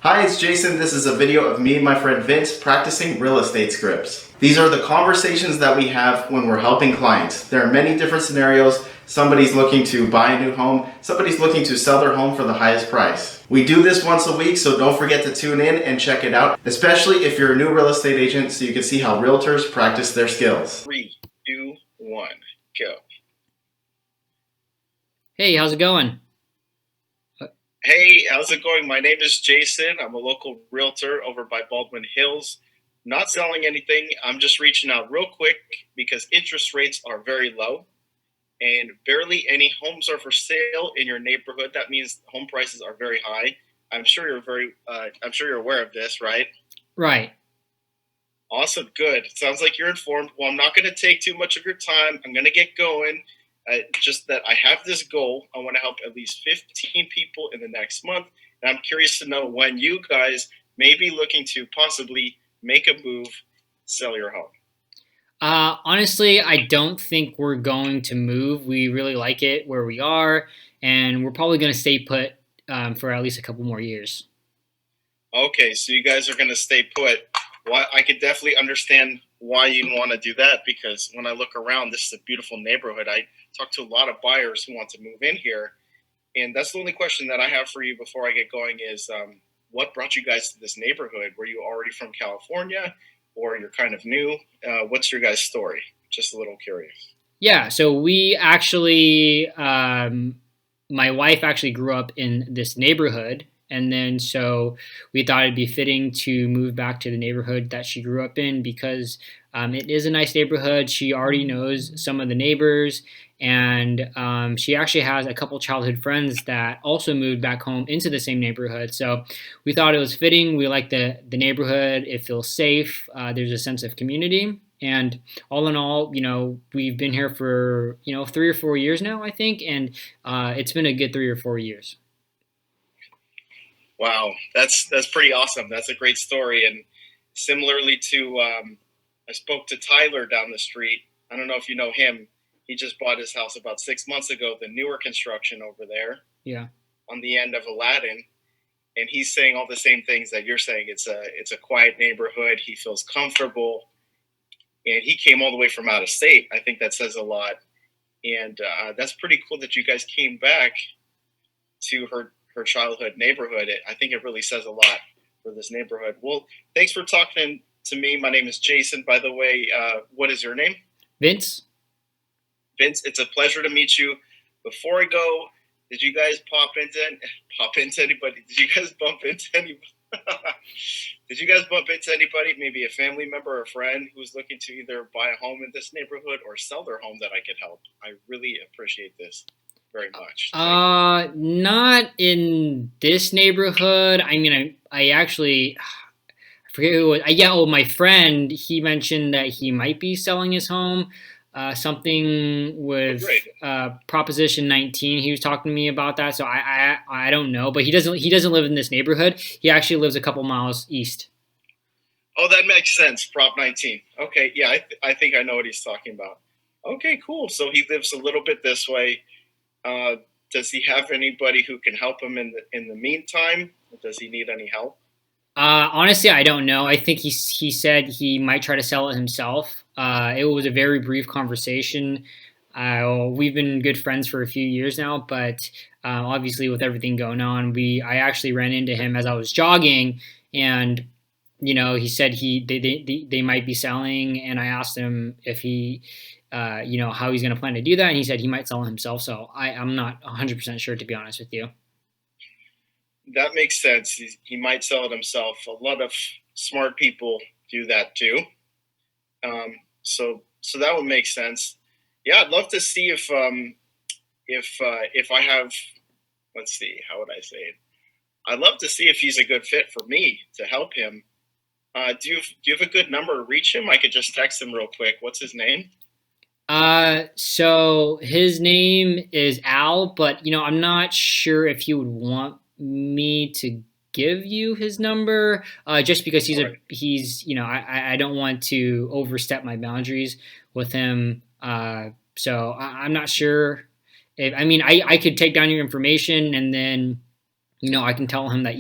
Hi, it's Jason. This is a video of me and my friend Vince practicing real estate scripts. These are the conversations that we have when we're helping clients. There are many different scenarios. Somebody's looking to buy a new home. Somebody's looking to sell their home for the highest price. We do this once a week, so don't forget to tune in and check it out, especially if you're a new real estate agent, so you can see how realtors practice their skills. 3, 2, 1, go. Hey, how's it going? Hey, how's it going? My name is Jason. I'm a local realtor over by Baldwin Hills. Not selling anything. I'm just reaching out real quick because interest rates are very low and barely any homes are for sale in your neighborhood. That means home prices are very high. I'm sure you're aware of this, right? Right. Awesome. Good. Sounds like you're informed. Well, I'm not going to take too much of your time. I'm going to get going. Just that I have this goal. I want to help at least 15 people in the next month. And I'm curious to know when you guys may be looking to possibly make a move, sell your home. Honestly, I don't think we're going to move. We really like it where we are, and we're probably going to stay put for at least a couple more years. Okay, so you guys are going to stay put. Well, I could definitely understand why you'd want to do that because when I look around, this is a beautiful neighborhood. I talk to a lot of buyers who want to move in here. And that's the only question that I have for you before I get going is what brought you guys to this neighborhood? Were you already from California or you're kind of new? What's your guys' story? Just a little curious. Yeah, so we actually, my wife actually grew up in this neighborhood. And then so we thought it'd be fitting to move back to the neighborhood that she grew up in because it is a nice neighborhood. She already knows some of the neighbors, and she actually has a couple childhood friends that also moved back home into the same neighborhood. So we thought it was fitting. We like the neighborhood. It feels safe. There's a sense of community. And all in all, we've been here for, 3 or 4 years now, I think. And it's been a good 3 or 4 years. Wow, that's pretty awesome. That's a great story. And similarly to, I spoke to Tyler down the street. I don't know if you know him. He just bought his house about 6 months ago, the newer construction over there. Yeah. On the end of Aladdin. And he's saying all the same things that you're saying. It's a quiet neighborhood. He feels comfortable. And he came all the way from out of state. I think that says a lot. And that's pretty cool that you guys came back to her childhood neighborhood. I think it really says a lot for this neighborhood. Well, thanks for talking to me. My name is Jason, by the way. What is your name? Vince? Vince, it's a pleasure to meet you. Before I go, did you guys into anybody? Did you guys bump into anybody? Did you guys bump into anybody, maybe a family member or a friend who's looking to either buy a home in this neighborhood or sell their home that I could help? I really appreciate this very much. Not in this neighborhood. I mean, I actually I forget who it was. Yeah, my friend, he mentioned that he might be selling his home. Something with Proposition 19. He was talking to me about that, so I don't know, but he doesn't live in this neighborhood. He actually lives a couple miles east. Oh, that makes sense. Prop 19. Okay, yeah, I think I know what he's talking about. Okay, cool. So he lives a little bit this way. Does he have anybody who can help him in the meantime? Does he need any help? Honestly, I don't know. I think he said he might try to sell it himself. It was a very brief conversation. We've been good friends for a few years now, but obviously with everything going on, I actually ran into him as I was jogging, and he said they might be selling, and I asked him if he how he's going to plan to do that, and he said he might sell it himself. So I'm not 100% sure, to be honest with you. That makes sense. He might sell it himself. A lot of smart people do that too. So that would make sense. Yeah, I'd love to see if I have. Let's see. How would I say it? I'd love to see if he's a good fit for me to help him. Do you have a good number to reach him? I could just text him real quick. What's his name? So his name is Al, but I'm not sure if he would want me to give you his number, just because I don't want to overstep my boundaries with him. So I'm not sure. I could take down your information and then I can tell him that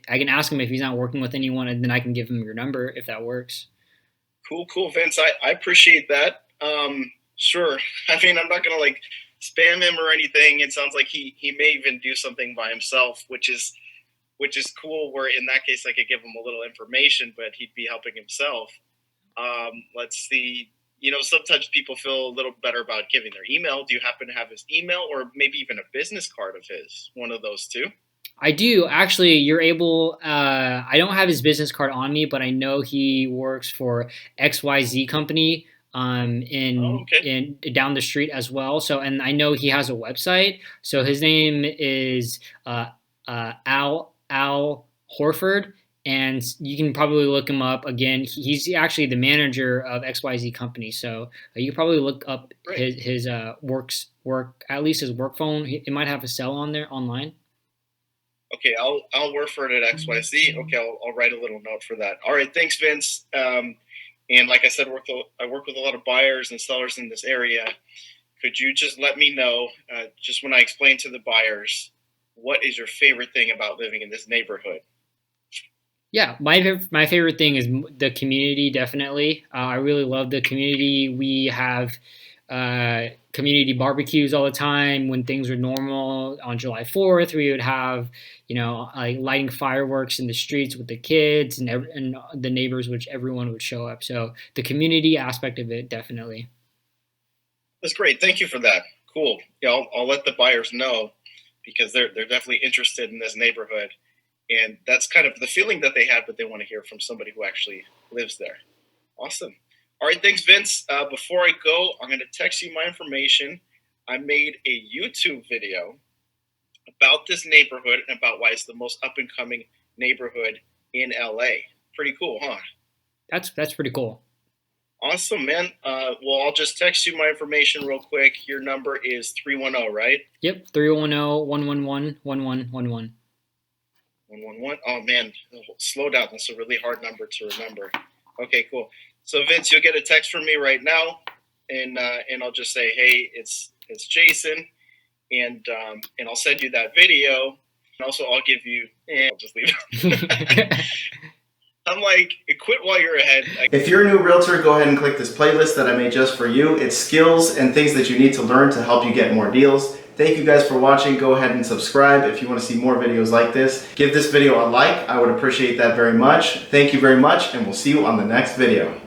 I can ask him if he's not working with anyone, and then I can give him your number if that works. Cool, Vince. I appreciate that. Sure. I mean, I'm not gonna like spam him or anything. It sounds like he may even do something by himself, which is cool. Where in that case, I could give him a little information, but he'd be helping himself. Let's see. Sometimes people feel a little better about giving their email. Do you happen to have his email, or maybe even a business card of his? One of those two. I do actually. You're able. I don't have his business card on me, but I know he works for XYZ company Oh, okay. in down the street as well. So, and I know he has a website. So his name is Al Horford, and you can probably look him up. Again, he's actually the manager of XYZ company. So you can probably look up Great. his work, at least his work phone. It might have a cell on there online. Okay, I'll work for it at XYZ. Okay, I'll write a little note for that. All right, thanks, Vince. And like I said, I work with a lot of buyers and sellers in this area. Could you just let me know, just when I explain to the buyers, what is your favorite thing about living in this neighborhood? Yeah, my favorite thing is the community. Definitely, I really love the community. We have community barbecues all the time. When things are normal on July 4th, we would have like lighting fireworks in the streets with the kids and the neighbors, which everyone would show up. So the community aspect of it, definitely. That's great. Thank you for that. Cool. Yeah, I'll let the buyers know because they're definitely interested in this neighborhood, and that's kind of the feeling that they had, but they want to hear from somebody who actually lives there. Awesome. All right, thanks, Vince. Before I go, I'm going to text you my information. I made a YouTube video about this neighborhood and about why it's the most up and coming neighborhood in LA. Pretty cool, huh? That's pretty cool. Awesome, man. Well, I'll just text you my information real quick. Your number is 310, right? Yep, 310-111-1111. 111. Oh man, slow down. That's a really hard number to remember. Okay, cool. So Vince, you'll get a text from me right now, and I'll just say, hey, it's Jason, and I'll send you that video. And also, I'll give you. I'll just leave it. I'm like, quit while you're ahead. If you're a new realtor, go ahead and click this playlist that I made just for you. It's skills and things that you need to learn to help you get more deals. Thank you guys for watching. Go ahead and subscribe if you want to see more videos like this. Give this video a like. I would appreciate that very much. Thank you very much, and we'll see you on the next video.